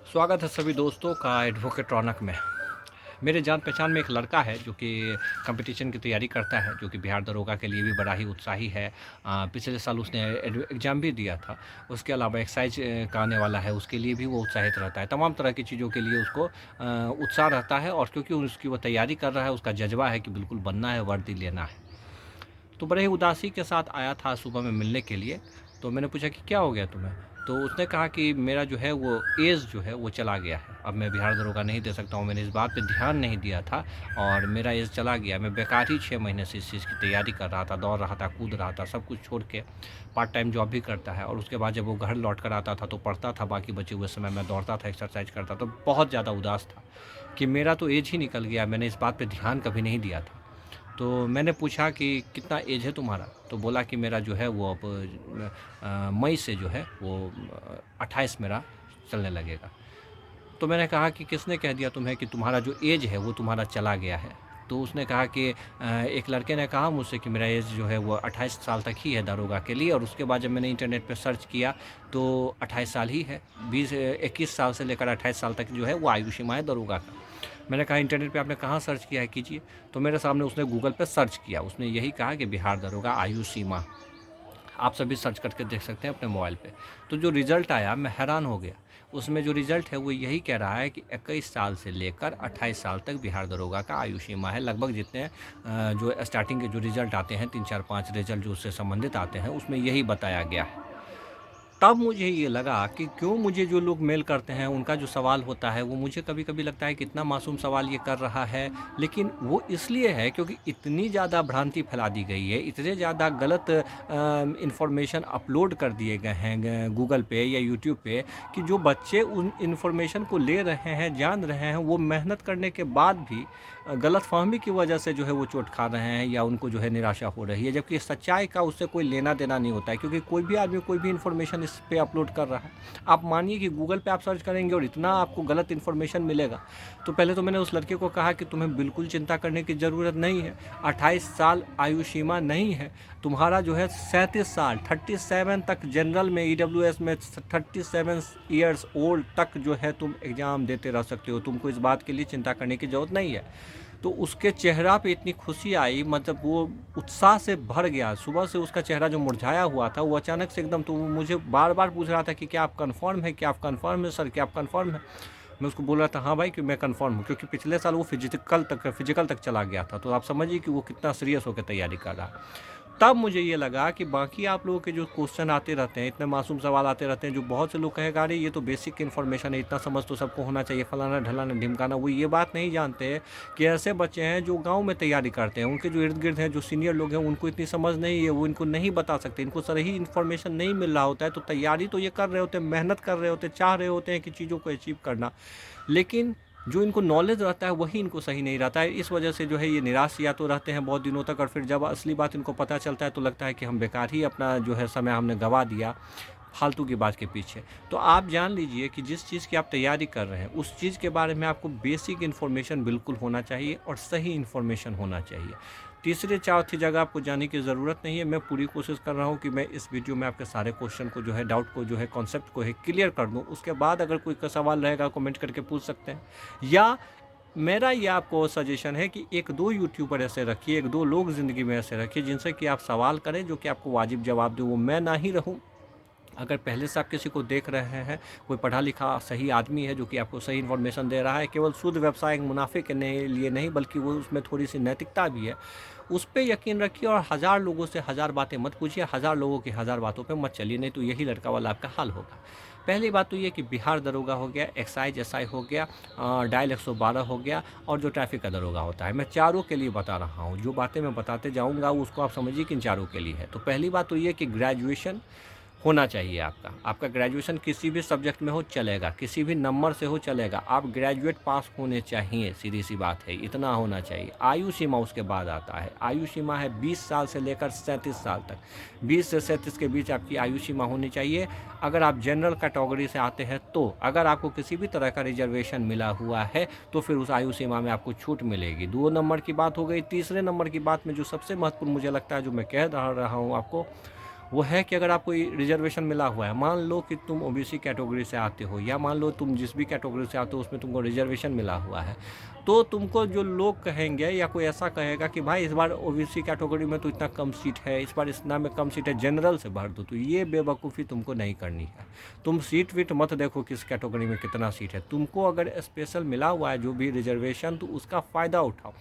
स्वागत है सभी दोस्तों का एडवोकेट रौनक में। मेरे जान पहचान में एक लड़का है जो कि कंपटीशन की तैयारी करता है, जो कि बिहार दरोगा के लिए भी बड़ा ही उत्साही है। पिछले साल उसने एग्ज़ाम भी दिया था। उसके अलावा एक्साइज का आने वाला है, उसके लिए भी वो उत्साहित रहता है। तमाम तरह की चीज़ों के लिए उसको उत्साह रहता है, और क्योंकि उसकी वो तैयारी कर रहा है, उसका जज़्बा है कि बिल्कुल बनना है, वर्दी लेना है। तो बड़े ही उदासी के साथ आया था सुबह में मिलने के लिए। तो मैंने पूछा कि क्या हो गया तुम्हें? तो उसने कहा कि मेरा जो है वो एज जो है वो चला गया है। अब मैं बिहार दरोगा नहीं दे सकता हूँ, मैंने इस बात पे ध्यान नहीं दिया था और मेरा एज चला गया। मैं बेकार ही 6 महीने से इस चीज़ की तैयारी कर रहा था, दौड़ रहा था, कूद रहा था, सब कुछ छोड़ के पार्ट टाइम जॉब भी करता है, और उसके बाद जब वो घर लौट कर आता था तो पढ़ता था, बाकी बचे हुए समय मैं दौड़ता था, एक्सरसाइज करता था। तो बहुत ज़्यादा उदास था कि मेरा तो एज ही निकल गया, मैंने इस बात पे ध्यान कभी नहीं दिया था। तो मैंने पूछा कि कितना एज है तुम्हारा? तो बोला कि मेरा जो है वो अब मई से जो है वो 28 मेरा चलने लगेगा। तो मैंने कहा कि किसने कह दिया तुम्हें कि तुम्हारा जो एज है वो तुम्हारा चला गया है? तो उसने कहा कि एक लड़के ने कहा मुझसे कि मेरा एज जो है वो 28 साल तक ही है दरोगा के लिए, और उसके बाद जब मैंने इंटरनेट पे सर्च किया तो 28 साल ही है। 21 साल से लेकर 28 साल तक जो है वो आयु सीमा है दरोगा का। मैंने कहा इंटरनेट पे आपने कहाँ सर्च किया है, कीजिए। तो मेरे सामने उसने गूगल पे सर्च किया, उसने यही कहा कि बिहार दरोगा आयु सीमा। आप सभी सर्च करके देख सकते हैं अपने मोबाइल पे। तो जो रिज़ल्ट आया मैं हैरान हो गया। उसमें जो रिज़ल्ट है वो यही कह रहा है कि 21 साल से लेकर 28 साल तक बिहार दरोगा का आयु सीमा है। लगभग जितने जो स्टार्टिंग के जो रिज़ल्ट आते हैं, 3, 4, 5 रिज़ल्ट जो उससे संबंधित आते हैं, उसमें यही बताया गया है। तब मुझे ये लगा कि क्यों मुझे जो लोग मेल करते हैं, उनका जो सवाल होता है वो मुझे कभी-कभी लगता है कितना मासूम सवाल ये कर रहा है, लेकिन वो इसलिए है क्योंकि इतनी ज़्यादा भ्रांति फैला दी गई है, इतने ज़्यादा गलत इन्फॉर्मेशन अपलोड कर दिए गए हैं गूगल पे या यूट्यूब पे, कि जो बच्चे उन इन्फॉर्मेशन को ले रहे हैं, जान रहे हैं, वो मेहनत करने के बाद भी गलतफ़हमी की वजह से जो है वो चोट खा रहे हैं या उनको जो है निराशा हो रही है, जबकि सच्चाई का उससे कोई लेना देना नहीं होता है, क्योंकि कोई भी आदमी कोई भी इन्फॉर्मेशन इस पे अपलोड कर रहा है। आप मानिए कि गूगल पे आप सर्च करेंगे और इतना आपको गलत इन्फॉर्मेशन मिलेगा। तो पहले तो मैंने उस लड़के को कहा कि तुम्हें बिल्कुल चिंता करने की ज़रूरत नहीं है, 28 साल आयु सीमा नहीं है, तुम्हारा जो है 37 साल 37 तक जनरल में ईडब्ल्यूएस में 37 ईयर्स ओल्ड तक जो है तुम एग्ज़ाम देते रह सकते हो, तुमको इस बात के लिए चिंता करने की ज़रूरत नहीं है। तो उसके चेहरा पे इतनी खुशी आई, मतलब वो उत्साह से भर गया। सुबह से उसका चेहरा जो मुरझाया हुआ था वो अचानक से एकदम, तो वो मुझे बार-बार पूछ रहा था कि क्या आप कन्फर्म हैं? क्या आप कन्फर्म हैं सर? क्या आप कन्फर्म हैं? मैं उसको बोल रहा था हाँ भाई कि मैं कन्फर्म हूँ, क्योंकि पिछले साल वो फिजिकल तक चला गया था। तो आप समझिए कि वो कितना सीरियस होकर तैयारी कर रहा है। तब मुझे ये लगा कि बाकी आप लोगों के जो क्वेश्चन आते रहते हैं, इतने मासूम सवाल आते रहते हैं, जो बहुत से लोग कहेगा अरे ये तो बेसिक इन्फॉर्मेशन है, इतना समझ तो सबको होना चाहिए, फलाना ढलाना ढिमकाना, वो ये बात नहीं जानते कि ऐसे बच्चे हैं जो गांव में तैयारी करते हैं, उनके जो इर्द गिर्द हैं, जो सीनियर लोग हैं, उनको इतनी समझ नहीं है, वो इनको नहीं बता सकते, इनको सही इन्फॉर्मेशन नहीं मिल रहा होता है। तो तैयारी तो ये कर रहे होते हैं, मेहनत कर रहे होते हैं, चाह रहे होते हैं कि चीज़ों को अचीव करना, लेकिन जो इनको नॉलेज रहता है वही इनको सही नहीं रहता है। इस वजह से जो है ये निराश या तो रहते हैं बहुत दिनों तक, और फिर जब असली बात इनको पता चलता है तो लगता है कि हम बेकार ही अपना जो है समय हमने गंवा दिया फालतू की बात के पीछे। तो आप जान लीजिए कि जिस चीज़ की आप तैयारी कर रहे हैं उस चीज़ के बारे में आपको बेसिक इन्फॉर्मेशन बिल्कुल होना चाहिए, और सही इन्फॉर्मेशन होना चाहिए। तीसरे चौथी जगह आपको जाने की ज़रूरत नहीं है। मैं पूरी कोशिश कर रहा हूँ कि मैं इस वीडियो में आपके सारे क्वेश्चन को जो है, डाउट को जो है, कॉन्सेप्ट को है क्लियर कर दूँ। उसके बाद अगर कोई का सवाल रहेगा कमेंट करके पूछ सकते हैं, या मेरा ये आपको सजेशन है कि 1-2 यूट्यूबर ऐसे रखिए, 1-2 लोग ज़िंदगी में ऐसे रखिए जिनसे कि आप सवाल करें, जो कि आपको वाजिब जवाब दें। वो मैं ना ही रहूँ। अगर पहले से आप किसी को देख रहे हैं, कोई पढ़ा लिखा सही आदमी है जो कि आपको सही इन्फॉर्मेशन दे रहा है, केवल शुद्ध व्यवसाय मुनाफे के लिए नहीं, बल्कि वो उसमें थोड़ी सी नैतिकता भी है, उस पे यकीन रखिए। और 1000 लोगों से 1000 बातें मत पूछिए, 1000 लोगों की 1000 बातों पे मत चलिए, नहीं तो यही लड़का वाला आपका हाल होगा। पहली बात तो ये कि बिहार दरोगा हो गया, एक्साइज एसआई हो गया, डायल 112 हो गया, और जो ट्रैफिक का दरोगा होता है, मैं चारों के लिए बता रहा हूँ। जो बातें मैं बताते जाऊँगा उसको आप समझिए कि इन चारों के लिए है। तो पहली बात तो ये कि ग्रेजुएशन होना चाहिए आपका। आपका ग्रेजुएशन किसी भी सब्जेक्ट में हो चलेगा, किसी भी नंबर से हो चलेगा, आप ग्रेजुएट पास होने चाहिए, सीधी सी बात है, इतना होना चाहिए। आयु सीमा उसके बाद आता है। आयु सीमा है 20 साल से लेकर 37 साल तक। 20 से 37 के बीच आपकी आयु सीमा होनी चाहिए। अगर आप जनरल कैटेगरी से आते हैं तो, अगर आपको किसी भी तरह का रिजर्वेशन मिला हुआ है तो फिर उस आयु सीमा में आपको छूट मिलेगी। 2 नंबर की बात हो गई। तीसरे नंबर की बात में जो सबसे महत्वपूर्ण मुझे लगता है, जो मैं कह रहा हूँ आपको, वो है कि अगर आपको रिजर्वेशन मिला हुआ है, मान लो कि तुम ओबीसी कैटेगरी से आते हो या मान लो तुम जिस भी कैटेगरी से आते हो उसमें तुमको रिजर्वेशन मिला हुआ है, तो तुमको जो लोग कहेंगे या कोई ऐसा कहेगा कि भाई इस बार ओबीसी कैटेगरी में तो इतना कम सीट है, इस बार इतना में कम सीट है, जनरल से भर दो, तो ये बेवकूफ़ी तुमको नहीं करनी है। तुम सीट वीट मत देखो किस कैटेगरी में कितना सीट है, तुमको अगर स्पेशल मिला हुआ है जो भी रिजर्वेशन, तो उसका फ़ायदा उठाओ।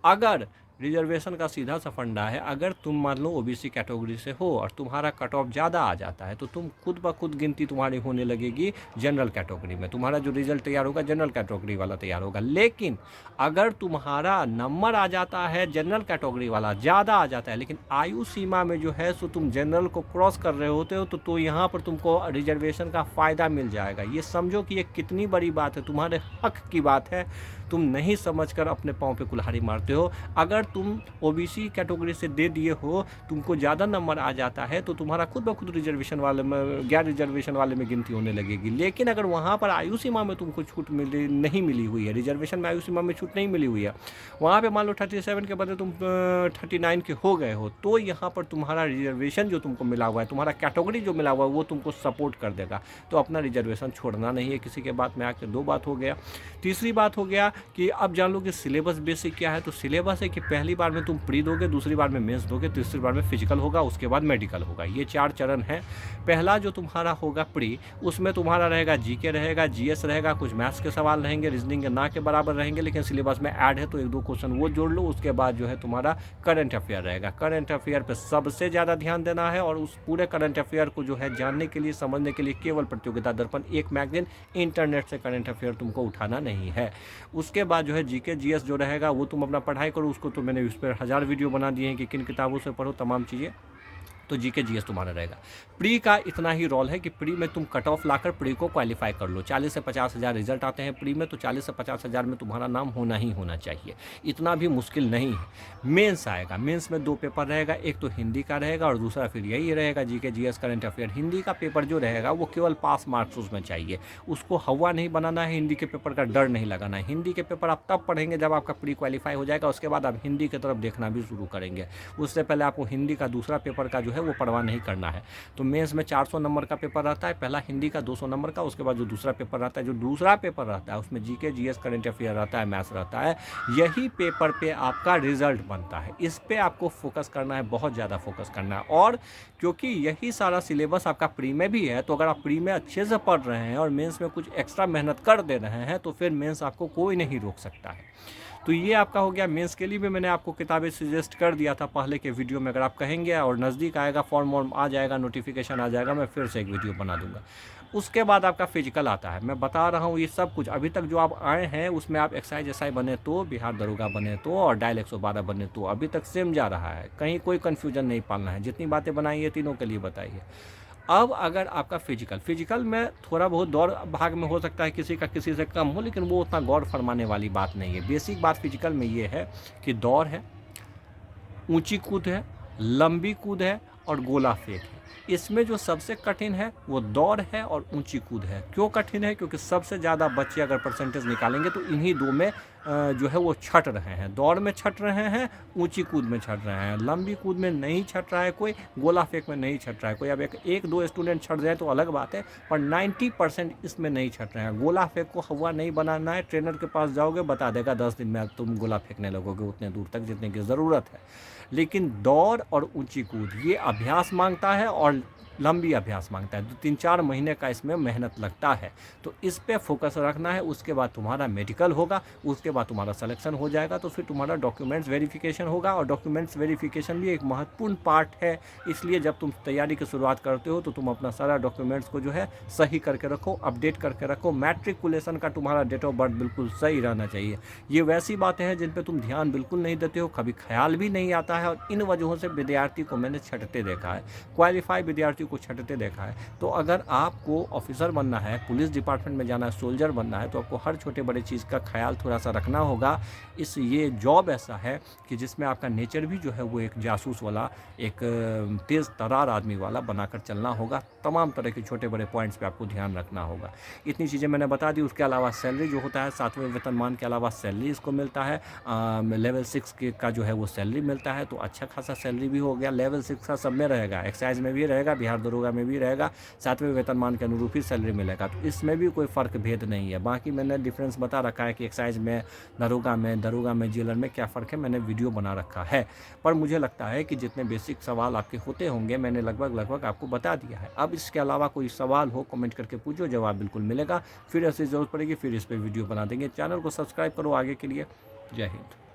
अगर रिजर्वेशन का सीधा सा फंडा है, अगर तुम मान लो ओबीसी कैटेगरी से हो और तुम्हारा कट ऑफ ज़्यादा आ जाता है, तो तुम खुद ब खुद गिनती तुम्हारी होने लगेगी जनरल कैटेगरी में, तुम्हारा जो रिजल्ट तैयार होगा जनरल कैटेगरी वाला तैयार होगा। लेकिन अगर तुम्हारा नंबर आ जाता है जनरल कैटेगरी वाला ज़्यादा आ जाता है, लेकिन आयु सीमा में जो है सो तुम जनरल को क्रॉस कर रहे होते हो, तो यहाँ पर तुमको रिजर्वेशन का फ़ायदा मिल जाएगा। ये समझो कि ये कितनी बड़ी बात है, तुम्हारे हक की बात है, तुम नहीं समझकर अपने पाँव पे कुल्हाड़ी मारते हो। अगर तुम ओबीसी कैटेगरी से दे दिए हो, तुमको ज़्यादा नंबर आ जाता है, तो तुम्हारा खुद ब खुद रिजर्वेशन वाले में, गैर रिजर्वेशन वाले में गिनती होने लगेगी। लेकिन अगर वहाँ पर आयु सीमा में तुमको छूट नहीं मिली हुई है, रिजर्वेशन में आयु सीमा में छूट नहीं मिली हुई है, वहाँ पर मान लो 37 के बदले तुम 39 के हो गए हो, तो यहाँ पर तुम्हारा रिजर्वेशन जो तुमको मिला हुआ है, तुम्हारा कैटेगरी जो मिला हुआ है, वो तुमको सपोर्ट कर देगा। तो अपना रिजर्वेशन छोड़ना नहीं है किसी के बात में आकर। 2 बात हो गया। तीसरी बात हो गया कि अब जान लो कि सिलेबस बेसिक क्या है। तो सिलेबस है कि पहली बार में तुम प्री दोगे, दूसरी बार में मेंस दोगे, तीसरी बार में फिजिकल होगा, उसके बाद मेडिकल होगा। ये 4 चरण हैं। पहला जो तुम्हारा होगा प्री, उसमें तुम्हारा रहेगा जीके रहेगा, जीएस रहेगा, कुछ मैथ्स के सवाल रहेंगे, रीजनिंग के ना के बराबर रहेंगे, लेकिन सिलेबस में ऐड है तो 1-2 क्वेश्चन वो जोड़ लो। उसके बाद जो है तुम्हारा करंट अफेयर रहेगा। करंट अफेयर पर सबसे ज़्यादा ध्यान देना है, और उस पूरे करंट अफेयर को जो है जानने के लिए, समझने के लिए केवल प्रतियोगिता दर्पण एक मैगजीन, इंटरनेट से करंट अफेयर तुमको उठाना नहीं है। उसके बाद जो है जीके जीएस जो रहेगा वो तुम अपना पढ़ाई करो। उसको तो मैंने उस पर 1000 वीडियो बना दिए हैं कि किन किताबों से पढ़ो तमाम चीज़ें। तो जीके जीएस तुम्हारा रहेगा। प्री का इतना ही रोल है कि प्री में तुम कट ऑफ लाकर प्री को क्वालिफाई कर लो। 40 से 50 हज़ार रिजल्ट आते हैं प्री में, तो 40 से 50 हज़ार में तुम्हारा नाम होना ही होना चाहिए। इतना भी मुश्किल नहीं है। मेंस आएगा। मेंस में 2 पेपर रहेगा, एक तो हिंदी का रहेगा और दूसरा फिर यही रहेगा GK GS current affair. Hindi का पेपर जो रहेगा वो केवल पास मार्क्स उसमें चाहिए, उसको हवा नहीं बनाना है, हिंदी के पेपर का डर नहीं लगाना है। हिंदी के पेपर आप तब पढ़ेंगे जब आपका प्री क्वालिफाई हो जाएगा, उसके बाद आप हिंदी की तरफ देखना भी शुरू करेंगे। उससे पहले आपको हिंदी का दूसरा पेपर का जो है वो परवाह नहीं करना है। तो मेंस में 400 नंबर का पेपर रहता है, पहला हिंदी का 200 नंबर का, उसके बाद जो दूसरा पेपर रहता है, जो दूसरा पेपर रहता है उसमें जीके जीएस करंट अफेयर रहता है, मैथ्स रहता है। यही पेपर पे आपका रिजल्ट बनता है। इस पे आपको फोकस करना है, बहुत ज़्यादा फोकस करना है। और क्योंकि यही सारा सिलेबस आपका प्री में भी है, तो अगर आप प्री में अच्छे से पढ़ रहे हैं और मेंस में कुछ एक्स्ट्रा मेहनत कर दे रहे हैं, तो फिर मेंस आपको कोई नहीं रोक सकता है। तो ये आपका हो गया। मेंस के लिए भी मैंने आपको किताबें सजेस्ट कर दिया था पहले के वीडियो में। अगर आप कहेंगे और नज़दीक आएगा, फॉर्म वॉर्म आ जाएगा, नोटिफिकेशन आ जाएगा, मैं फिर से एक वीडियो बना दूंगा। उसके बाद आपका फिजिकल आता है। मैं बता रहा हूँ ये सब कुछ अभी तक जो आप आए हैं उसमें आप एक्साइज एसआई बने तो, बिहार दरोगा बने तो, और डायल 112 बने तो, अभी तक सेम जा रहा है। कहीं कोई कन्फ्यूजन नहीं पालना है। जितनी बातें बनाई है तीनों के लिए बताइए। अब अगर आपका फिजिकल में थोड़ा बहुत दौड़ भाग में हो सकता है किसी का किसी से कम हो, लेकिन वो उतना गौर फरमाने वाली बात नहीं है। बेसिक बात फिजिकल में ये है कि दौड़ है, ऊंची कूद है, लंबी कूद है और गोला फेंक है। इसमें जो सबसे कठिन है वो दौड़ है और ऊंची कूद है। क्यों कठिन है? क्योंकि सबसे ज़्यादा बच्चे अगर परसेंटेज निकालेंगे तो इन्हीं 2 में जो है वो छट रहे हैं। दौड़ में छट रहे हैं, ऊंची कूद में छट रहे हैं। लंबी कूद में नहीं छट रहा है कोई, गोला फेंक में नहीं छट रहा है कोई। अब एक 2 स्टूडेंट छट जाए तो अलग बात है, पर 90% इसमें नहीं छट रहे हैं। गोला फेंक को हवा नहीं बनाना है। ट्रेनर के पास जाओगे, बता देगा 10 दिन में तुम गोला फेंकने लगोगे उतने दूर तक जितने की ज़रूरत है। लेकिन दौड़ और ऊंची कूद ये अभ्यास मांगता है और लंबी अभ्यास मांगता है। 3-4 महीने का इसमें मेहनत लगता है। तो इस पे फोकस रखना है। उसके बाद तुम्हारा मेडिकल होगा, उसके बाद तुम्हारा सिलेक्शन हो जाएगा, तो फिर तुम्हारा डॉक्यूमेंट्स वेरिफिकेशन होगा। और डॉक्यूमेंट्स वेरिफिकेशन भी एक महत्वपूर्ण पार्ट है। इसलिए जब तुम तैयारी की शुरुआत करते हो तो तुम अपना सारा डॉक्यूमेंट्स को जो है सही करके रखो, अपडेट करके रखो। मैट्रिकुलेशन का तुम्हारा डेट ऑफ बर्थ बिल्कुल सही रहना चाहिए। ये वैसी बातें हैं जिन पर तुम ध्यान बिल्कुल नहीं देते हो, कभी ख्याल भी नहीं आता है, और इन वजहों से विद्यार्थी को मैंने छटते देखा है। क्वालिफाई विद्यार्थी को छंटते देखा है। तो अगर आपको ऑफिसर बनना है, पुलिस डिपार्टमेंट में जाना है, सोल्जर बनना है, तो आपको हर छोटे बड़े चीज़ का ख्याल थोड़ा सा रखना होगा। ये जॉब ऐसा है कि जिसमें आपका नेचर भी जो है वो एक जासूस वाला, एक तेज़ तर्रार आदमी वाला बनाकर चलना होगा। तमाम तरह के छोटे बड़े पॉइंट्स पे आपको ध्यान रखना होगा। इतनी चीज़ें मैंने बता दी। उसके अलावा सैलरी जो होता है, 7वें वेतनमान के अलावा सैलरी इसको मिलता है। लेवल 6 का जो है वो सैलरी मिलता है, तो अच्छा खासा सैलरी भी हो गया। लेवल 6 का सब में रहेगा, एक्साइज में भी रहेगा, बिहार दरोगा में भी रहेगा, 7वें वेतनमान के अनुरूप ही सैलरी मिलेगा। तो इसमें भी कोई फ़र्क भेद नहीं है। बाकी मैंने डिफरेंस बता रखा है कि एक्साइज में, दरोगा में, जेलर में क्या फ़र्क है, मैंने वीडियो बना रखा है। पर मुझे लगता है कि जितने बेसिक सवाल आपके होते होंगे मैंने लगभग आपको बता दिया है। अब इसके अलावा कोई सवाल हो कमेंट करके पूछो, जवाब बिल्कुल मिलेगा। फिर ऐसी ज़रूरत पड़ेगी फिर इस पर वीडियो बना देंगे। चैनल को सब्सक्राइब करो आगे के लिए। जय हिंद।